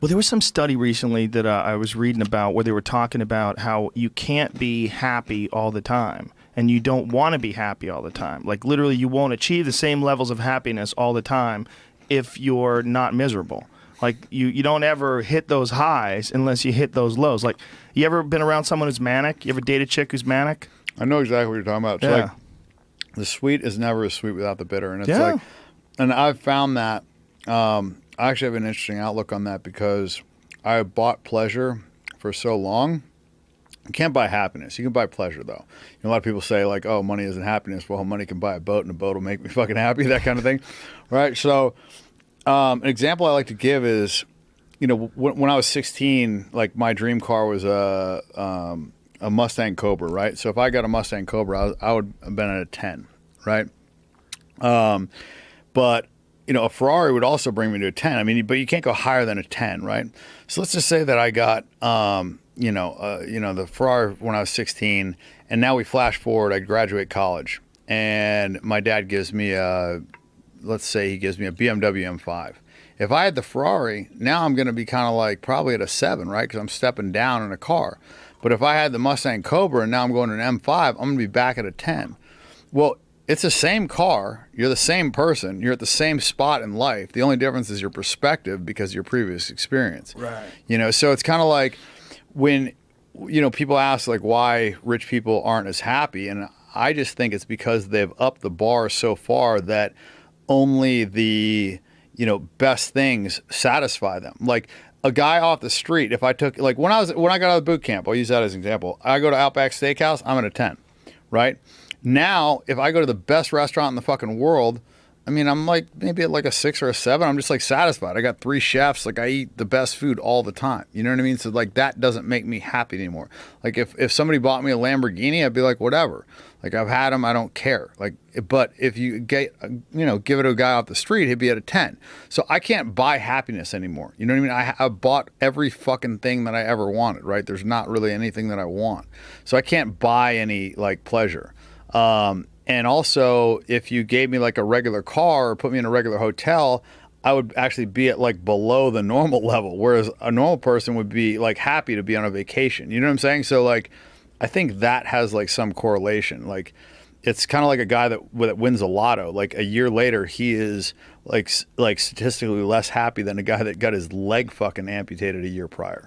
Well, there was some study recently that I was reading about where they were talking about how you can't be happy all the time, and you don't want to be happy all the time. Like literally, you won't achieve the same levels of happiness all the time if you're not miserable. Like you don't ever hit those highs unless you hit those lows. Like you ever been around someone who's manic? You ever date a chick who's manic? I know exactly what you're talking about. It's like the sweet is never as sweet without the bitter, and it's like, and I've found that. I actually have an interesting outlook on that because I bought pleasure for so long. You can't buy happiness. You can buy pleasure, though. You know, a lot of people say, like, oh, money isn't happiness. Well, money can buy a boat, and a boat will make me fucking happy, that kind of thing. Right? So an example I like to give is, you know, when I was 16, like, my dream car was a Mustang Cobra, right? So if I got a Mustang Cobra, I would have been at a 10, right? But you know, a Ferrari would also bring me to a 10. I mean, but you can't go higher than a 10, right? So let's just say that I got, the Ferrari when I was 16, and now we flash forward, I graduate college, and my dad gives me let's say he gives me a BMW M5. If I had the Ferrari, now I'm going to be kind of like probably at a 7, right? Because I'm stepping down in a car. But if I had the Mustang Cobra and now I'm going to an M5, I'm going to be back at a 10. Well, it's the same car. You're the same person. You're at the same spot in life. The only difference is your perspective because of your previous experience. Right. You know, so it's kind of like when, you know, people ask like why rich people aren't as happy. And I just think it's because they've upped the bar so far that only the, you know, best things satisfy them. Like a guy off the street, if I took, like when I got out of boot camp, I'll use that as an example. I go to Outback Steakhouse, I'm at a 10, right? Now, if I go to the best restaurant in the fucking world, I mean, I'm like maybe at like a 6 or a 7. I'm just like satisfied. I got 3 chefs. Like I eat the best food all the time. You know what I mean? So like that doesn't make me happy anymore. Like if somebody bought me a Lamborghini, I'd be like, whatever. Like I've had them. I don't care. Like, but if you get, you know, give it to a guy off the street, he'd be at a 10. So I can't buy happiness anymore. You know what I mean? I bought every fucking thing that I ever wanted, right? There's not really anything that I want. So I can't buy any like pleasure. And also, if you gave me like a regular car or put me in a regular hotel, I would actually be at like below the normal level, whereas a normal person would be like happy to be on a vacation. You know what I'm saying? So like, I think that has like some correlation. Like, it's kind of like a guy that wins a lotto. Like a year later, he is like statistically less happy than a guy that got his leg fucking amputated a year prior.